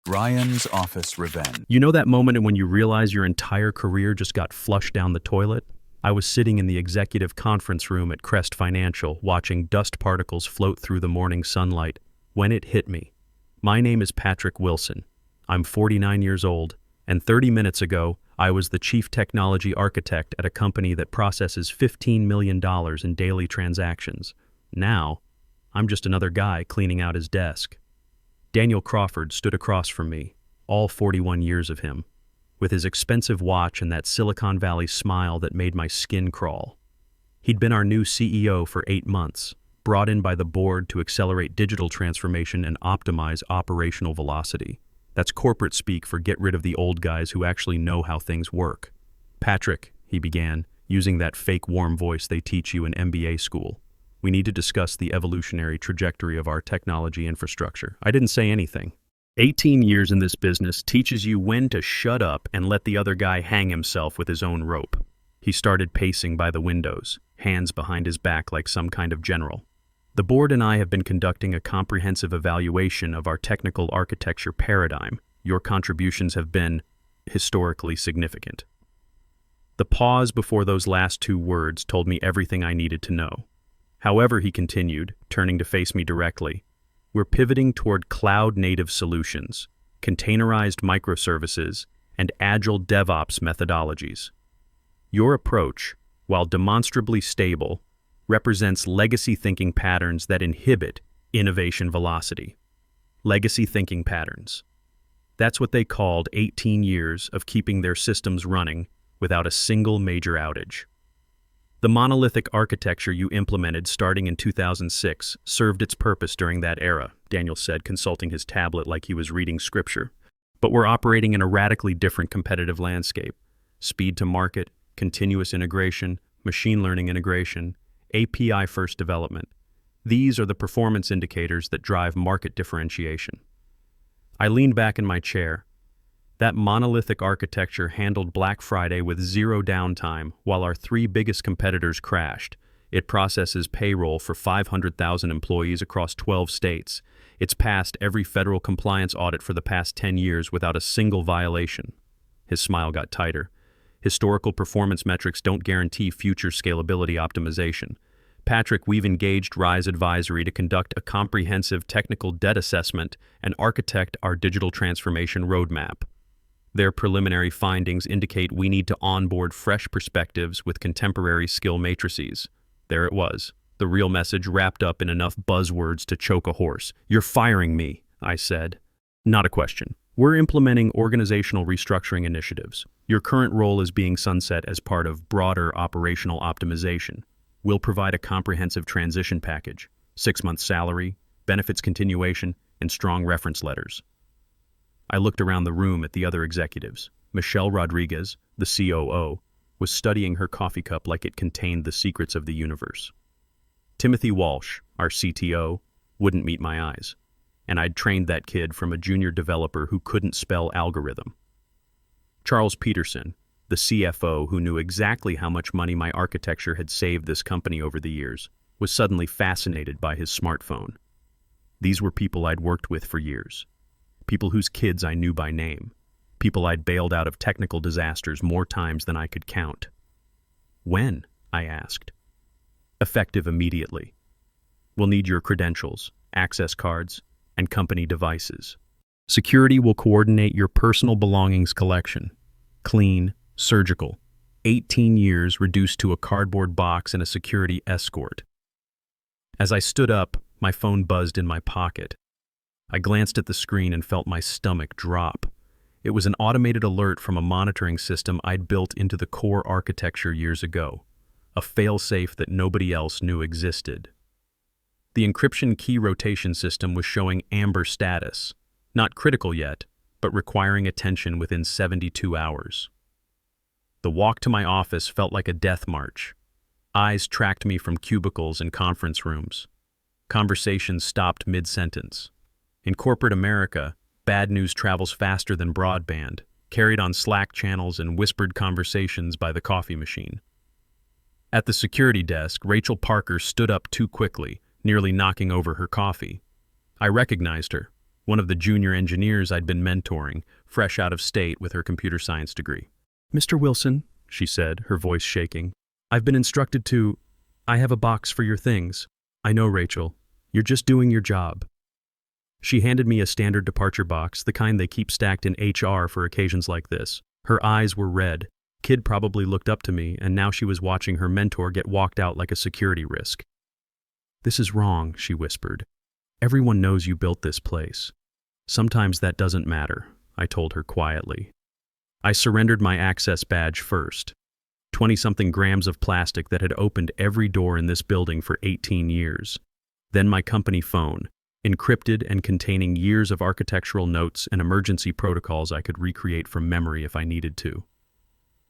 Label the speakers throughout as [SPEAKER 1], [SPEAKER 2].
[SPEAKER 1] Ryan's Office Revenge.
[SPEAKER 2] You know that moment when you realize your entire career just got flushed down the toilet? I was sitting in the executive conference room at Crest Financial watching dust particles float through the morning sunlight when it hit me. My name is Patrick Wilson. I'm 49 years old, and 30 minutes ago, I was the chief technology architect at a company that processes $15 million in daily transactions. Now, I'm just another guy cleaning out his desk. Daniel Crawford stood across from me, all 41 years of him, with his expensive watch and that Silicon Valley smile that made my skin crawl. He'd been our new CEO for 8 months, brought in by the board to accelerate digital transformation and optimize operational velocity. That's corporate speak for get rid of the old guys who actually know how things work. Patrick, he began, using that fake warm voice they teach you in MBA school. We need to discuss the evolutionary trajectory of our technology infrastructure. I didn't say anything. 18 years in this business teaches you when to shut up and let the other guy hang himself with his own rope. He started pacing by the windows, hands behind his back like some kind of general. The board and I have been conducting a comprehensive evaluation of our technical architecture paradigm. Your contributions have been historically significant. The pause before those last 2 words told me everything I needed to know. However, he continued, turning to face me directly, we're pivoting toward cloud-native solutions, containerized microservices, and agile DevOps methodologies. Your approach, while demonstrably stable, represents legacy thinking patterns that inhibit innovation velocity. Legacy thinking patterns. That's what they called 18 years of keeping their systems running without a single major outage. The monolithic architecture you implemented starting in 2006 served its purpose during that era, Daniel said, consulting his tablet like he was reading scripture. But we're operating in a radically different competitive landscape. Speed to market, continuous integration, machine learning integration, API-first development. These are the performance indicators that drive market differentiation. I leaned back in my chair. That monolithic architecture handled Black Friday with 0 downtime while our 3 biggest competitors crashed. It processes payroll for 500,000 employees across 12 states. It's passed every federal compliance audit for the past 10 years without a single violation. His smile got tighter. Historical performance metrics don't guarantee future scalability optimization. Patrick, we've engaged Rise Advisory to conduct a comprehensive technical debt assessment and architect our digital transformation roadmap. Their preliminary findings indicate we need to onboard fresh perspectives with contemporary skill matrices. There it was, the real message wrapped up in enough buzzwords to choke a horse. You're firing me, I said. Not a question. We're implementing organizational restructuring initiatives. Your current role is being sunset as part of broader operational optimization. We'll provide a comprehensive transition package, 6-month salary, benefits continuation, and strong reference letters. I looked around the room at the other executives. Michelle Rodriguez, the COO, was studying her coffee cup like it contained the secrets of the universe. Timothy Walsh, our CTO, wouldn't meet my eyes, and I'd trained that kid from a junior developer who couldn't spell algorithm. Charles Peterson, the CFO who knew exactly how much money my architecture had saved this company over the years, was suddenly fascinated by his smartphone. These were people I'd worked with for years. People whose kids I knew by name. People I'd bailed out of technical disasters more times than I could count. When? I asked. Effective immediately. We'll need your credentials, access cards, and company devices. Security will coordinate your personal belongings collection. Clean, surgical. 18 years reduced to a cardboard box and a security escort. As I stood up, my phone buzzed in my pocket. I glanced at the screen and felt my stomach drop. It was an automated alert from a monitoring system I'd built into the core architecture years ago, a fail-safe that nobody else knew existed. The encryption key rotation system was showing amber status, not critical yet, but requiring attention within 72 hours. The walk to my office felt like a death march. Eyes tracked me from cubicles and conference rooms. Conversations stopped mid-sentence. In corporate America, bad news travels faster than broadband, carried on Slack channels and whispered conversations by the coffee machine. At the security desk, Rachel Parker stood up too quickly, nearly knocking over her coffee. I recognized her. one of the junior engineers I'd been mentoring, fresh out of state with her computer science degree. "Mr. Wilson," she said, her voice shaking, "I've been instructed to... I have a box for your things." "I know, Rachel. You're just doing your job." She handed me a standard departure box, the kind they keep stacked in HR for occasions like this. Her eyes were red. Kid probably looked up to me, and now she was watching her mentor get walked out like a security risk. "This is wrong," she whispered. "Everyone knows you built this place." "Sometimes that doesn't matter," I told her quietly. I surrendered my access badge first. 20-something grams of plastic that had opened every door in this building for 18 years. Then my company phone, encrypted and containing years of architectural notes and emergency protocols I could recreate from memory if I needed to.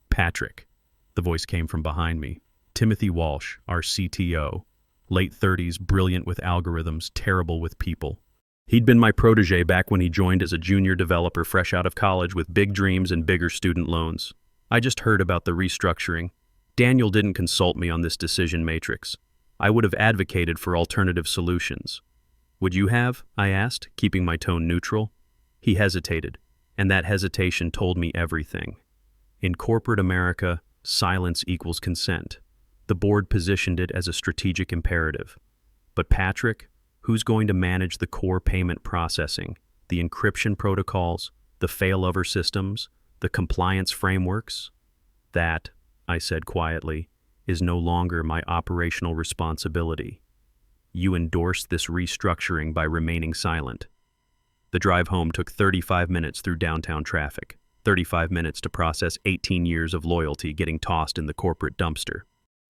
[SPEAKER 2] "Patrick," the voice came from behind me. "Timothy Walsh, our CTO. Late 30s, brilliant with algorithms, terrible with people. He'd been my protege back when he joined as a junior developer fresh out of college with big dreams and bigger student loans. I just heard about the restructuring. Daniel didn't consult me on this decision matrix. I would have advocated for alternative solutions." "Would you have?" I asked, keeping my tone neutral. He hesitated, and that hesitation told me everything. In corporate America, silence equals consent. The board positioned it as a strategic imperative. But Patrick, who's going to manage the core payment processing, the encryption protocols, the failover systems, the compliance frameworks? "That," I said quietly, "is no longer my operational responsibility. You endorsed this restructuring by remaining silent." The drive home took 35 minutes through downtown traffic, 35 minutes to process 18 years of loyalty getting tossed in the corporate dumpster.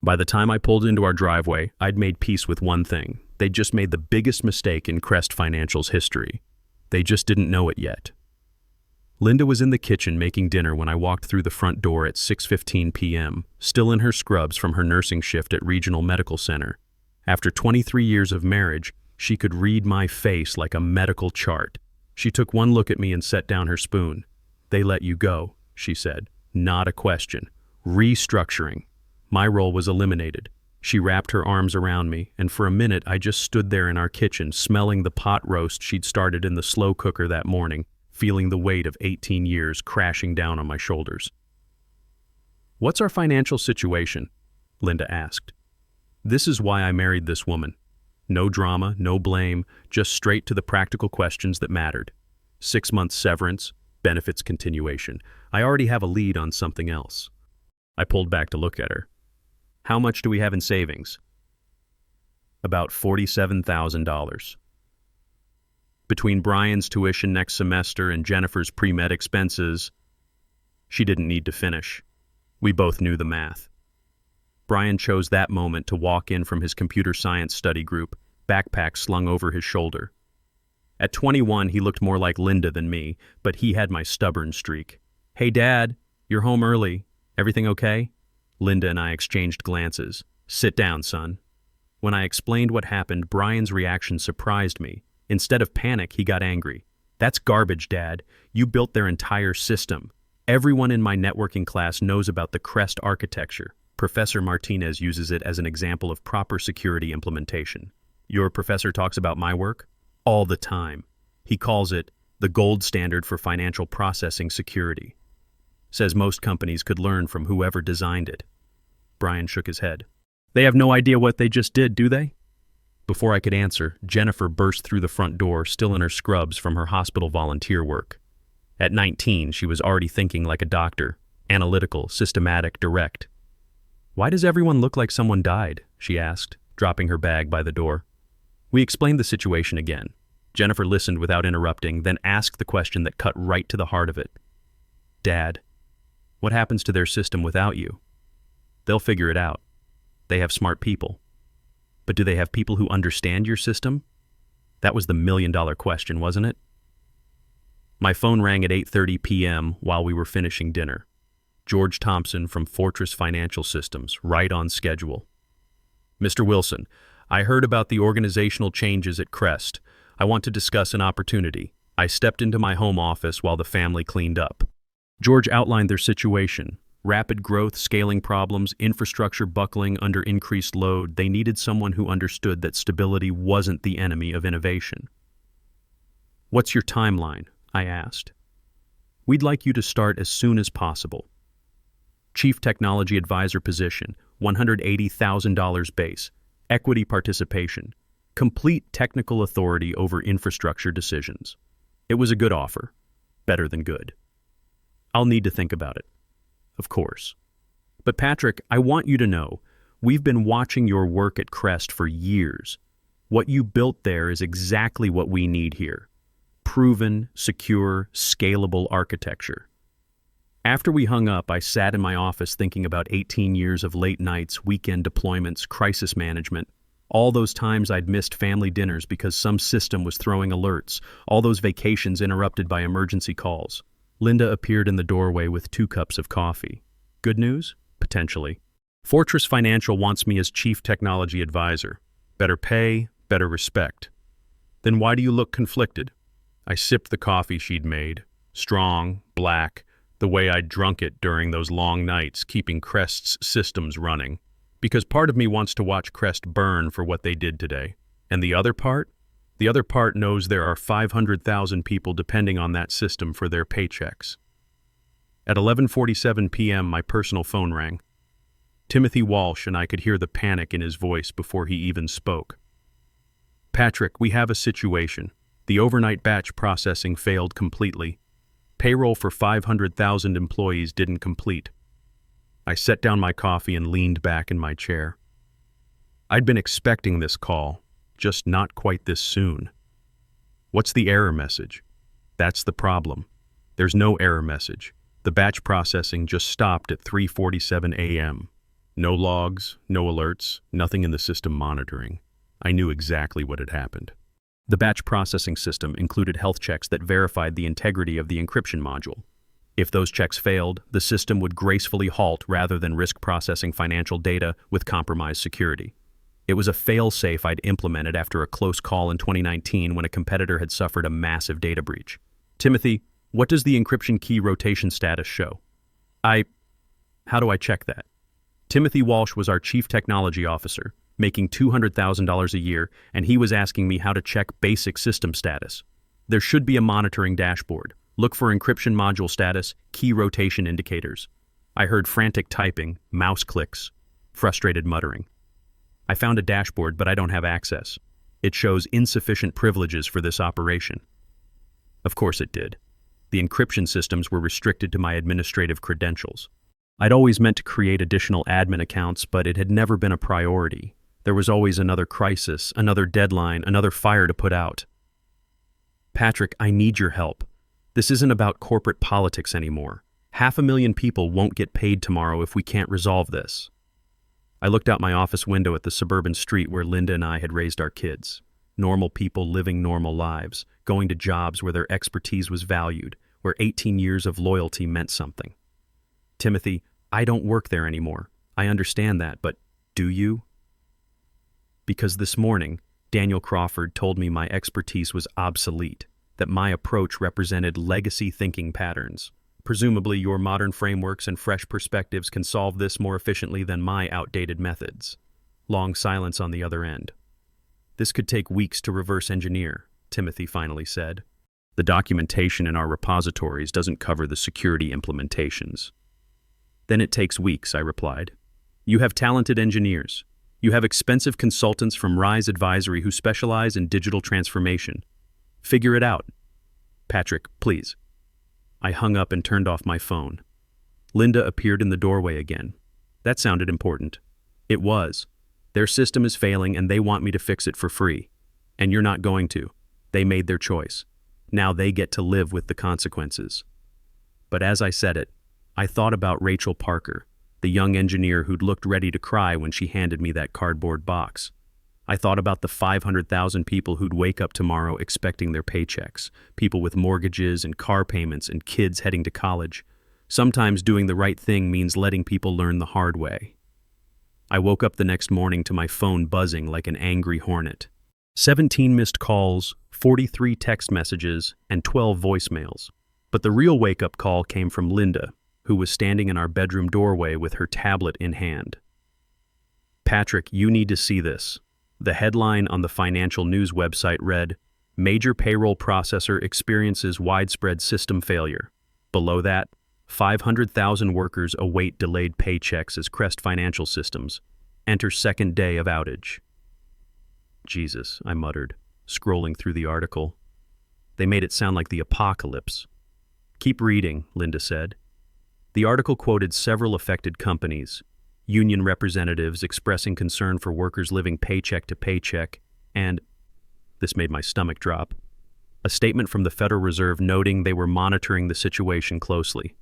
[SPEAKER 2] By the time I pulled into our driveway, I'd made peace with one thing. They'd just made the biggest mistake in Crest Financial's history. They just didn't know it yet. Linda was in the kitchen making dinner when I walked through the front door at 6:15 p.m., still in her scrubs from her nursing shift at Regional Medical Center. After 23 years of marriage, she could read my face like a medical chart. She took one look at me and set down her spoon. "They let you go," she said. "Not a question. Restructuring." My role was eliminated. She wrapped her arms around me, and for a minute I just stood there in our kitchen, smelling the pot roast she'd started in the slow cooker that morning, feeling the weight of 18 years crashing down on my shoulders. "What's our financial situation?" Linda asked. This is why I married this woman. No drama, no blame, just straight to the practical questions that mattered. 6 months severance, benefits continuation. I already have a lead on something else. I pulled back to look at her. "How much do we have in savings?" "About $47,000. Between Brian's tuition next semester and Jennifer's pre-med expenses." She didn't need to finish. We both knew the math. Brian chose that moment to walk in from his computer science study group, backpack slung over his shoulder. At 21, he looked more like Linda than me, but he had my stubborn streak. "Hey, Dad, you're home early. Everything okay?" Linda and I exchanged glances. "Sit down, son." When I explained what happened, Brian's reaction surprised me. Instead of panic, he got angry. "That's garbage, Dad. You built their entire system. Everyone in my networking class knows about the Crest architecture. Professor Martinez uses it as an example of proper security implementation. Your professor talks about my work? All the time. He calls it the gold standard for financial processing security. Says most companies could learn from whoever designed it." Brian shook his head. "They have no idea what they just did, do they?" Before I could answer, Jennifer burst through the front door, still in her scrubs from her hospital volunteer work. At 19, she was already thinking like a doctor, analytical, systematic, direct. "Why does everyone look like someone died?" she asked, dropping her bag by the door. We explained the situation again. Jennifer listened without interrupting, then asked the question that cut right to the heart of it. "Dad, what happens to their system without you?" "They'll figure it out. They have smart people." "But do they have people who understand your system?" That was the million-dollar question, wasn't it? My phone rang at 8:30 p.m. while we were finishing dinner. George Thompson from Fortress Financial Systems, right on schedule. "Mr. Wilson, I heard about the organizational changes at Crest. I want to discuss an opportunity." I stepped into my home office while the family cleaned up. George outlined their situation. Rapid growth, scaling problems, infrastructure buckling under increased load. They needed someone who understood that stability wasn't the enemy of innovation. "What's your timeline?" I asked. "We'd like you to start as soon as possible. Chief Technology Advisor position, $180,000 base, equity participation, complete technical authority over infrastructure decisions." It was a good offer. Better than good. "I'll need to think about it." "Of course. But Patrick, I want you to know, we've been watching your work at Crest for years. What you built there is exactly what we need here. Proven, secure, scalable architecture." After we hung up, I sat in my office thinking about 18 years of late nights, weekend deployments, crisis management, all those times I'd missed family dinners because some system was throwing alerts, all those vacations interrupted by emergency calls. Linda appeared in the doorway with 2 cups of coffee. "Good news?" "Potentially. Fortress Financial wants me as Chief Technology Advisor. Better pay, better respect." "Then why do you look conflicted?" I sipped the coffee she'd made. Strong, black, the way I'd drunk it during those long nights keeping Crest's systems running. Because part of me wants to watch Crest burn for what they did today. And the other part? The other part knows there are 500,000 people depending on that system for their paychecks. At 11:47 p.m., my personal phone rang. Timothy Walsh, and I could hear the panic in his voice before he even spoke. "Patrick, we have a situation. The overnight batch processing failed completely. Payroll for 500,000 employees didn't complete." I set down my coffee and leaned back in my chair. I'd been expecting this call, just not quite this soon. What's the error message? That's the problem. There's no error message. The batch processing just stopped at 3:47 a.m. No logs, no alerts, nothing in the system monitoring. I knew exactly what had happened. The batch processing system included health checks that verified the integrity of the encryption module. If those checks failed, the system would gracefully halt rather than risk processing financial data with compromised security. It was a fail-safe I'd implemented after a close call in 2019 when a competitor had suffered a massive data breach. "Timothy, what does the encryption key rotation status show?" How do I check that?" Timothy Walsh was our Chief Technology Officer, making $200,000 a year, and he was asking me how to check basic system status. "There should be a monitoring dashboard. Look for encryption module status, key rotation indicators." I heard frantic typing, mouse clicks, frustrated muttering. "I found a dashboard, but I don't have access. It shows insufficient privileges for this operation." Of course it did. The encryption systems were restricted to my administrative credentials. I'd always meant to create additional admin accounts, but it had never been a priority. There was always another crisis, another deadline, another fire to put out. "Patrick, I need your help. This isn't about corporate politics anymore. 500,000 people won't get paid tomorrow if we can't resolve this." I looked out my office window at the suburban street where Linda and I had raised our kids. Normal people living normal lives, going to jobs where their expertise was valued, where 18 years of loyalty meant something. "Timothy, I don't work there anymore. I understand that, but do you?" Because this morning, Daniel Crawford told me my expertise was obsolete, that my approach represented legacy thinking patterns. Presumably, your modern frameworks and fresh perspectives can solve this more efficiently than my outdated methods. Long silence on the other end. "This could take weeks to reverse engineer," Timothy finally said. "The documentation in our repositories doesn't cover the security implementations." "Then it takes weeks," I replied. "You have talented engineers. You have expensive consultants from Rise Advisory who specialize in digital transformation. Figure it out. Patrick, please." I hung up and turned off my phone. Linda appeared in the doorway again. That sounded important. It was. Their system is failing and they want me to fix it for free. And you're not going to. They made their choice. Now they get to live with the consequences. But as I said it, I thought about Rachel Parker, the young engineer who'd looked ready to cry when she handed me that cardboard box. I thought about the 500,000 people who'd wake up tomorrow expecting their paychecks, people with mortgages and car payments and kids heading to college. Sometimes doing the right thing means letting people learn the hard way. I woke up the next morning to my phone buzzing like an angry hornet. 17 missed calls, 43 text messages, and 12 voicemails. But the real wake-up call came from Linda, who was standing in our bedroom doorway with her tablet in hand. "Patrick, you need to see this." The headline on the financial news website read, Major payroll processor experiences widespread system failure. Below that, 500,000 workers await delayed paychecks as Crest Financial Systems enter second day of outage. Jesus, I muttered, scrolling through the article. They made it sound like the apocalypse. Keep reading, Linda said. The article quoted several affected companies, union representatives expressing concern for workers living paycheck to paycheck, and, this made my stomach drop, a statement from the Federal Reserve noting they were monitoring the situation closely.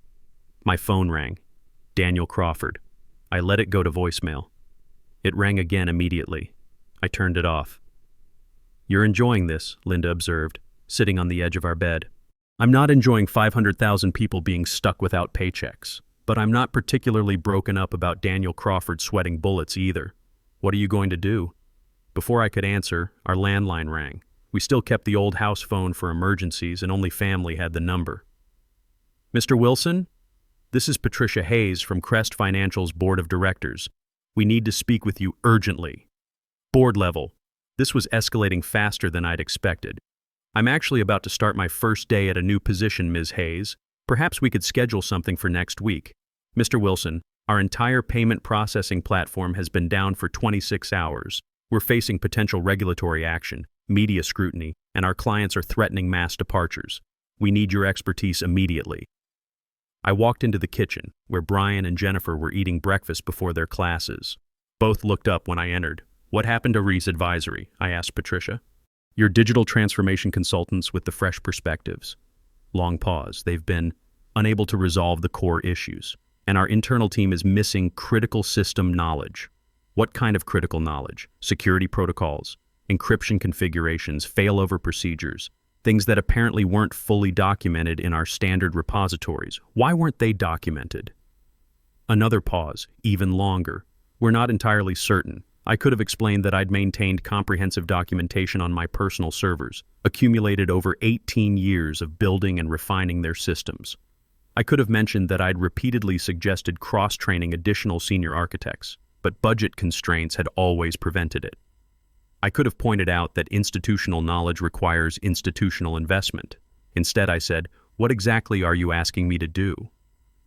[SPEAKER 2] My phone rang. Daniel Crawford. I let it go to voicemail. It rang again immediately. I turned it off. You're enjoying this, Linda observed, sitting on the edge of our bed. I'm not enjoying 500,000 people being stuck without paychecks, but I'm not particularly broken up about Daniel Crawford sweating bullets either. What are you going to do? Before I could answer, our landline rang. We still kept the old house phone for emergencies and only family had the number. Mr. Wilson? This is Patricia Hayes from Crest Financial's Board of Directors. We need to speak with you urgently. Board level. This was escalating faster than I'd expected. I'm actually about to start my first day at a new position, Ms. Hayes. Perhaps we could schedule something for next week. Mr. Wilson, our entire payment processing platform has been down for 26 hours. We're facing potential regulatory action, media scrutiny, and our clients are threatening mass departures. We need your expertise immediately. I walked into the kitchen, where Brian and Jennifer were eating breakfast before their classes. Both looked up when I entered. What happened to Reese Advisory? I asked Patricia. Your digital transformation consultants with the fresh perspectives. Long pause. They've been unable to resolve the core issues, and our internal team is missing critical system knowledge. What kind of critical knowledge? Security protocols, encryption configurations, failover procedures, things that apparently weren't fully documented in our standard repositories. Why weren't they documented? Another pause, even longer. We're not entirely certain. I could have explained that I'd maintained comprehensive documentation on my personal servers, accumulated over 18 years of building and refining their systems. I could have mentioned that I'd repeatedly suggested cross-training additional senior architects, but budget constraints had always prevented it. I could have pointed out that institutional knowledge requires institutional investment. Instead, I said, what exactly are you asking me to do?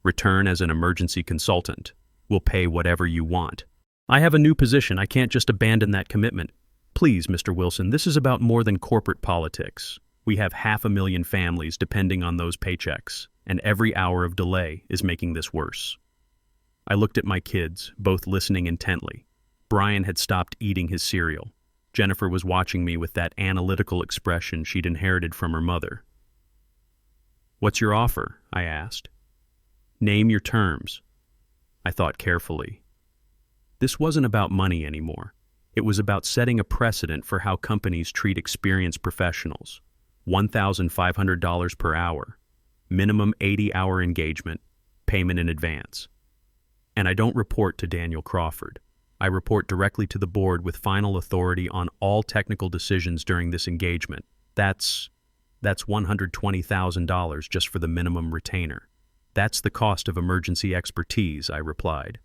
[SPEAKER 2] Return as an emergency consultant. We'll pay whatever you want. I have a new position. I can't just abandon that commitment. Please, Mr. Wilson, this is about more than corporate politics. We have 500,000 families depending on those paychecks, and every hour of delay is making this worse. I looked at my kids, both listening intently. Brian had stopped eating his cereal. Jennifer was watching me with that analytical expression she'd inherited from her mother. What's your offer? I asked. Name your terms. I thought carefully. This wasn't about money anymore. It was about setting a precedent for how companies treat experienced professionals. $1,500 per hour, minimum 80-hour engagement, payment in advance. And I don't report to Daniel Crawford. I report directly to the board with final authority on all technical decisions during this engagement. That's $120,000 just for the minimum retainer. That's the cost of emergency expertise, I replied.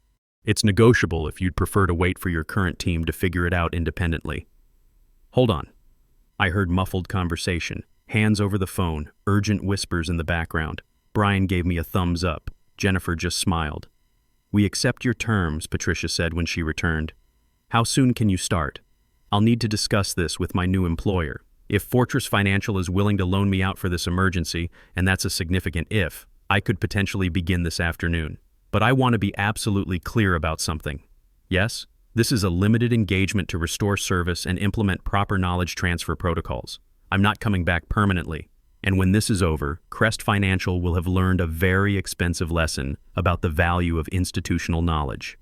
[SPEAKER 2] It's negotiable if you'd prefer to wait for your current team to figure it out independently. Hold on. I heard muffled conversation, hands over the phone, urgent whispers in the background. Brian gave me a thumbs up. Jennifer just smiled. We accept your terms, Patricia said when she returned. How soon can you start? I'll need to discuss this with my new employer. If Fortress Financial is willing to loan me out for this emergency, and that's a significant if, I could potentially begin this afternoon. But I want to be absolutely clear about something. Yes, this is a limited engagement to restore service and implement proper knowledge transfer protocols. I'm not coming back permanently. And when this is over, Crest Financial will have learned a very expensive lesson about the value of institutional knowledge.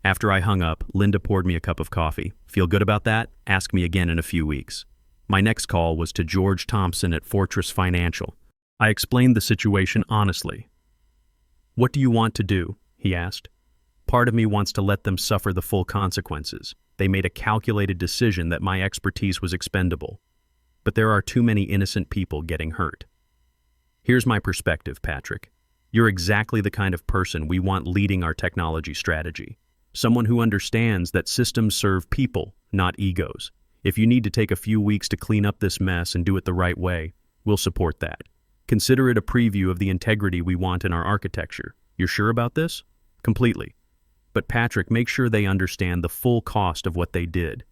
[SPEAKER 2] After I hung up, Linda poured me a cup of coffee. Feel good about that? Ask me again in a few weeks. My next call was to George Thompson at Fortress Financial. I explained the situation honestly. What do you want to do? He asked. Part of me wants to let them suffer the full consequences. They made a calculated decision that my expertise was expendable. But there are too many innocent people getting hurt. Here's my perspective, Patrick. You're exactly the kind of person we want leading our technology strategy. Someone who understands that systems serve people, not egos. If you need to take a few weeks to clean up this mess and do it the right way, we'll support that. Consider it a preview of the integrity we want in our architecture. You're sure about this? Completely. But Patrick, make sure they understand the full cost of what they did.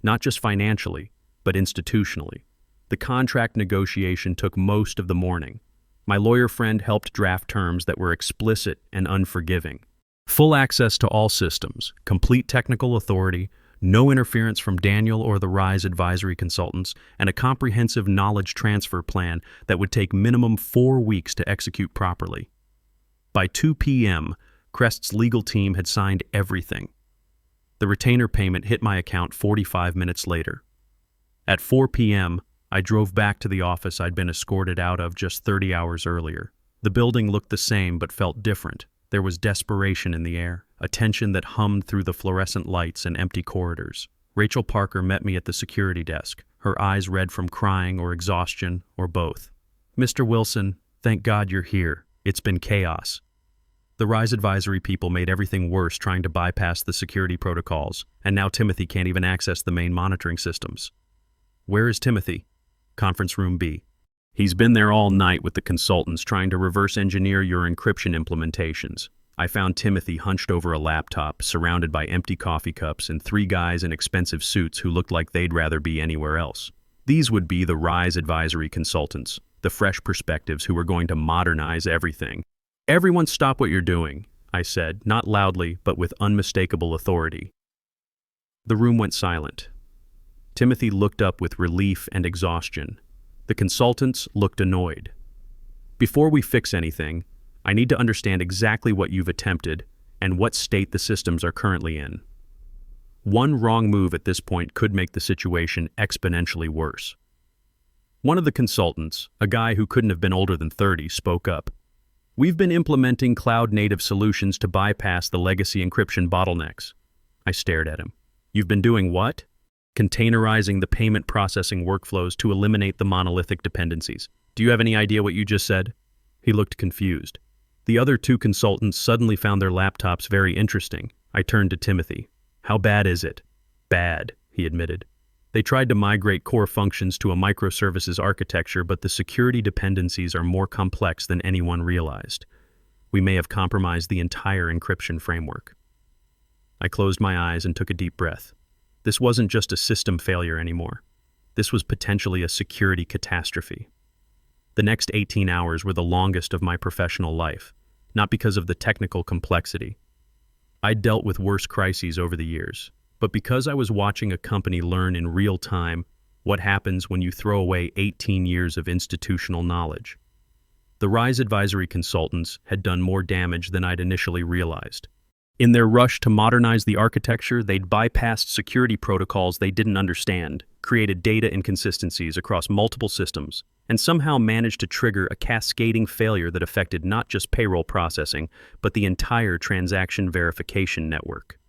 [SPEAKER 2] Not just financially, but institutionally. The contract negotiation took most of the morning. My lawyer friend helped draft terms that were explicit and unforgiving. Full access to all systems, complete technical authority, no interference from Daniel or the RISE advisory consultants, and a comprehensive knowledge transfer plan that would take minimum 4 weeks to execute properly. By 2 p.m., Crest's legal team had signed everything. The retainer payment hit my account 45 minutes later. At 4 p.m., I drove back to the office I'd been escorted out of just 30 hours earlier. The building looked the same but felt different. There was desperation in the air, a tension that hummed through the fluorescent lights and empty corridors. Rachel Parker met me at the security desk, her eyes red from crying or exhaustion or both. "Mr. Wilson, thank God you're here. It's been chaos. The RISE advisory people made everything worse trying to bypass the security protocols, and now Timothy can't even access the main monitoring systems." "Where is Timothy?" "Conference room B. He's been there all night with the consultants trying to reverse engineer your encryption implementations. I found Timothy hunched over a laptop, surrounded by empty coffee cups and 3 guys in expensive suits who looked like they'd rather be anywhere else. These would be the RISE advisory consultants, the fresh perspectives who were going to modernize everything. "Everyone stop what you're doing," I said, not loudly, but with unmistakable authority. The room went silent. Timothy looked up with relief and exhaustion. The consultants looked annoyed. "Before we fix anything, I need to understand exactly what you've attempted and what state the systems are currently in. One wrong move at this point could make the situation exponentially worse." One of the consultants, a guy who couldn't have been older than 30, spoke up. "We've been implementing cloud-native solutions to bypass the legacy encryption bottlenecks." I stared at him. "You've been doing what?" "Containerizing the payment processing workflows to eliminate the monolithic dependencies." "Do you have any idea what you just said?" He looked confused. The other 2 consultants suddenly found their laptops very interesting. I turned to Timothy. "How bad is it?" "Bad," he admitted. "They tried to migrate core functions to a microservices architecture, but the security dependencies are more complex than anyone realized. We may have compromised the entire encryption framework." I closed my eyes and took a deep breath. This wasn't just a system failure anymore. This was potentially a security catastrophe. The next 18 hours were the longest of my professional life, not because of the technical complexity. I'd dealt with worse crises over the years, but because I was watching a company learn in real time what happens when you throw away 18 years of institutional knowledge. The RISE advisory consultants had done more damage than I'd initially realized. In their rush to modernize the architecture, they'd bypassed security protocols they didn't understand, created data inconsistencies across multiple systems, and somehow managed to trigger a cascading failure that affected not just payroll processing, but the entire transaction verification network.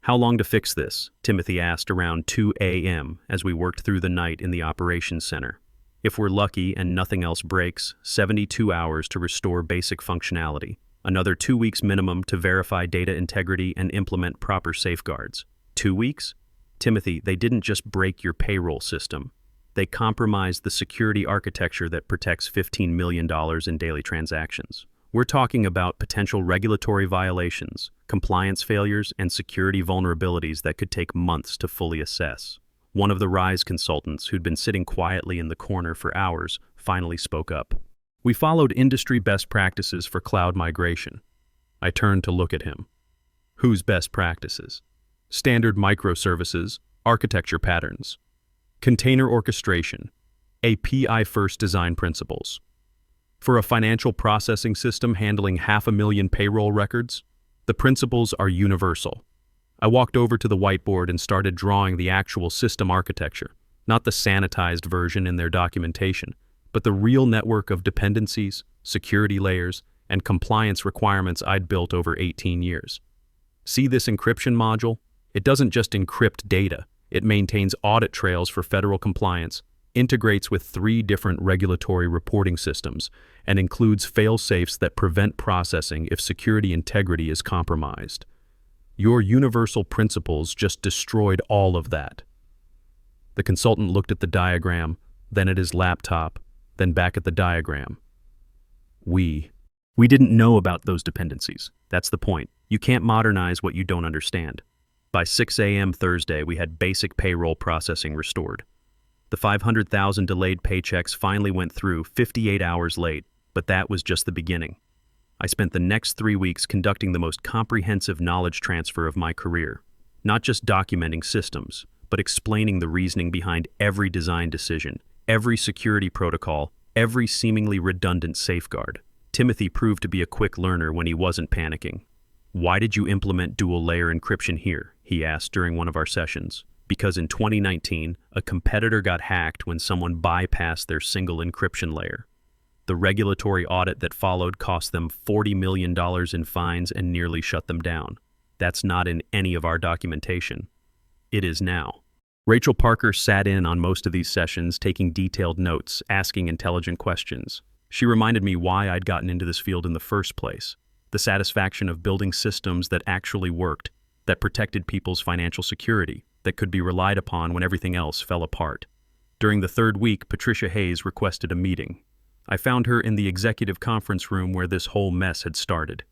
[SPEAKER 2] "How long to fix this?" Timothy asked around 2 a.m. as we worked through the night in the operations center. "If we're lucky and nothing else breaks, 72 hours to restore basic functionality. Another 2 weeks minimum to verify data integrity and implement proper safeguards." 2 weeks? "Timothy, they didn't just break your payroll system. They compromised the security architecture that protects $15 million in daily transactions. We're talking about potential regulatory violations, compliance failures, and security vulnerabilities that could take months to fully assess." One of the RISE consultants, who'd been sitting quietly in the corner for hours, finally spoke up. "We followed industry best practices for cloud migration." I turned to look at him. "Whose best practices?" "Standard microservices, architecture patterns, container orchestration, API-first design principles. For a financial processing system handling 500,000 payroll records, the principles are universal." I walked over to the whiteboard and started drawing the actual system architecture, not the sanitized version in their documentation, but the real network of dependencies, security layers, and compliance requirements I'd built over 18 years. "See this encryption module? It doesn't just encrypt data. It maintains audit trails for federal compliance, integrates with 3 different regulatory reporting systems, and includes fail-safes that prevent processing if security integrity is compromised. Your universal principles just destroyed all of that." The consultant looked at the diagram, then at his laptop, then back at the diagram. We didn't know about those dependencies. That's the point. You can't modernize what you don't understand. By 6 a.m. Thursday, we had basic payroll processing restored. The 500,000 delayed paychecks finally went through 58 hours late, but that was just the beginning. I spent the next 3 weeks conducting the most comprehensive knowledge transfer of my career, not just documenting systems, but explaining the reasoning behind every design decision, every security protocol, every seemingly redundant safeguard. Timothy proved to be a quick learner when he wasn't panicking. "Why did you implement dual-layer encryption here?" he asked during one of our sessions. "Because in 2019, a competitor got hacked when someone bypassed their single encryption layer. The regulatory audit that followed cost them $40 million in fines and nearly shut them down. That's not in any of our documentation. It is now." Rachel Parker sat in on most of these sessions, taking detailed notes, asking intelligent questions. She reminded me why I'd gotten into this field in the first place. The satisfaction of building systems that actually worked, that protected people's financial security, that could be relied upon when everything else fell apart. During the third week, Patricia Hayes requested a meeting. I found her in the executive conference room where this whole mess had started.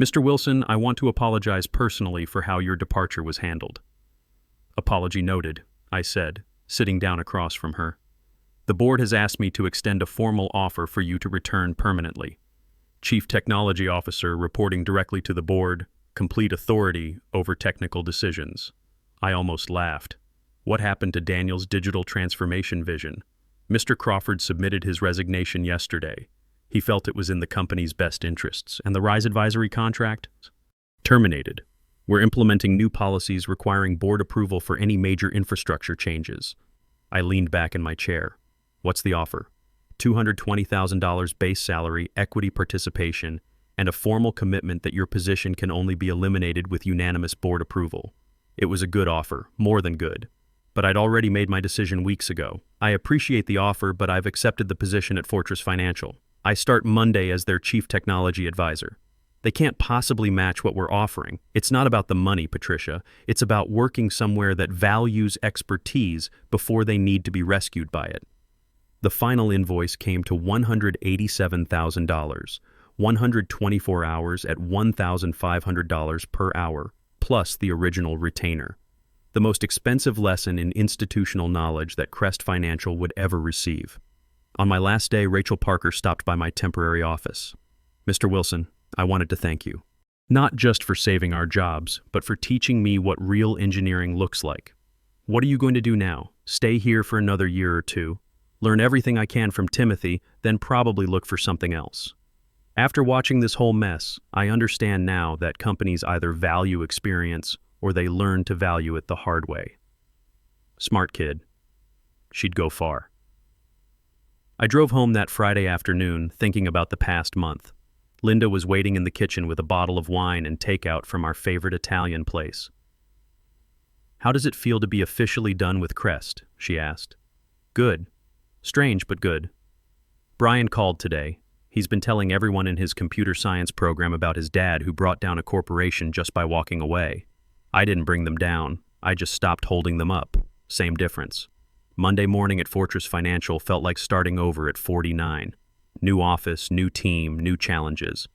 [SPEAKER 2] "Mr. Wilson, I want to apologize personally for how your departure was handled." "Apology noted," I said, sitting down across from her. "The board has asked me to extend a formal offer for you to return permanently. Chief Technology Officer reporting directly to the board, complete authority over technical decisions." I almost laughed. What happened to Daniel's digital transformation vision? Mr. Crawford submitted his resignation yesterday. He felt it was in the company's best interests, and the Rise Advisory contract? Terminated. We're implementing new policies requiring board approval for any major infrastructure changes. I leaned back in my chair. What's the offer? $220,000 base salary, equity participation, and a formal commitment that your position can only be eliminated with unanimous board approval. It was a good offer, more than good. But I'd already made my decision weeks ago. I appreciate the offer, but I've accepted the position at Fortress Financial. I start Monday as their chief technology advisor. They can't possibly match what we're offering. It's not about the money, Patricia. It's about working somewhere that values expertise before they need to be rescued by it. The final invoice came to $187,000, 124 hours at $1,500 per hour, plus the original retainer. The most expensive lesson in institutional knowledge that Crest Financial would ever receive. On my last day, Rachel Parker stopped by my temporary office. "Mr. Wilson, I wanted to thank you. Not just for saving our jobs, but for teaching me what real engineering looks like. What are you going to do now? Stay here for another year or two, learn everything I can from Timothy, then probably look for something else." After watching this whole mess, I understand now that companies either value experience or they learn to value it the hard way. Smart kid. She'd go far. I drove home that Friday afternoon thinking about the past month. Linda was waiting in the kitchen with a bottle of wine and takeout from our favorite Italian place. "How does it feel to be officially done with Crest?" she asked. "Good. Strange, but good. Brian called today. He's been telling everyone in his computer science program about his dad who brought down a corporation just by walking away. I didn't bring them down. I just stopped holding them up. Same difference. Monday morning at Fortress Financial felt like starting over at 49. New office, new team, new challenges.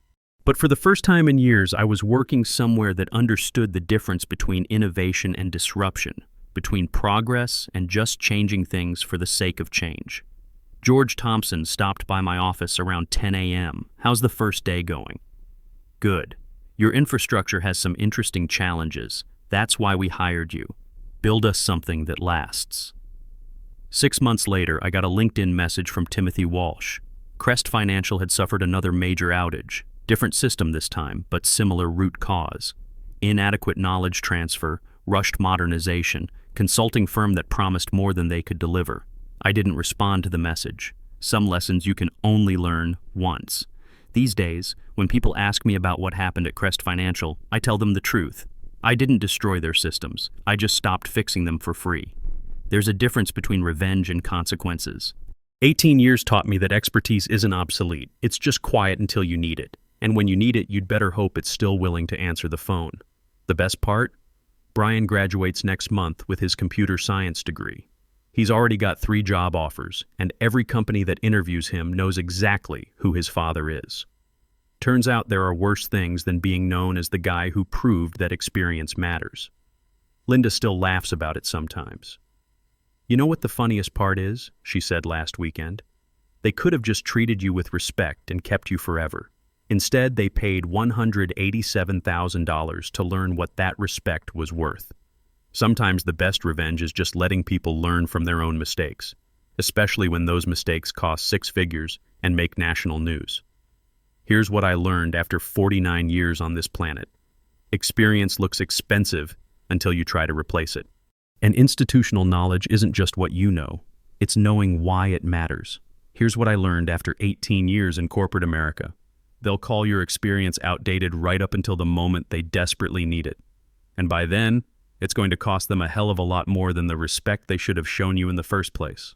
[SPEAKER 2] But for the first time in years, I was working somewhere that understood the difference between innovation and disruption, between progress and just changing things for the sake of change. George Thompson stopped by my office around 10 a.m. "How's the first day going?" "Good. Your infrastructure has some interesting challenges. That's why we hired you. Build us something that lasts." 6 months later, I got a LinkedIn message from Timothy Walsh. Crest Financial had suffered another major outage. Different system this time, but similar root cause. Inadequate knowledge transfer, rushed modernization, consulting firm that promised more than they could deliver. I didn't respond to the message. Some lessons you can only learn once. These days, when people ask me about what happened at Crest Financial, I tell them the truth. I didn't destroy their systems. I just stopped fixing them for free. There's a difference between revenge and consequences. 18 years taught me that expertise isn't obsolete. It's just quiet until you need it. And when you need it, you'd better hope it's still willing to answer the phone. The best part? Brian graduates next month with his computer science degree. He's already got 3 job offers, and every company that interviews him knows exactly who his father is. Turns out there are worse things than being known as the guy who proved that experience matters. Linda still laughs about it sometimes. "You know what the funniest part is?" she said last weekend. "They could have just treated you with respect and kept you forever. Instead, they paid $187,000 to learn what that respect was worth." Sometimes the best revenge is just letting people learn from their own mistakes, especially when those mistakes cost 6 figures and make national news. Here's what I learned after 49 years on this planet. Experience looks expensive until you try to replace it. And institutional knowledge isn't just what you know, it's knowing why it matters. Here's what I learned after 18 years in corporate America. They'll call your experience outdated right up until the moment they desperately need it. And by then, it's going to cost them a hell of a lot more than the respect they should have shown you in the first place.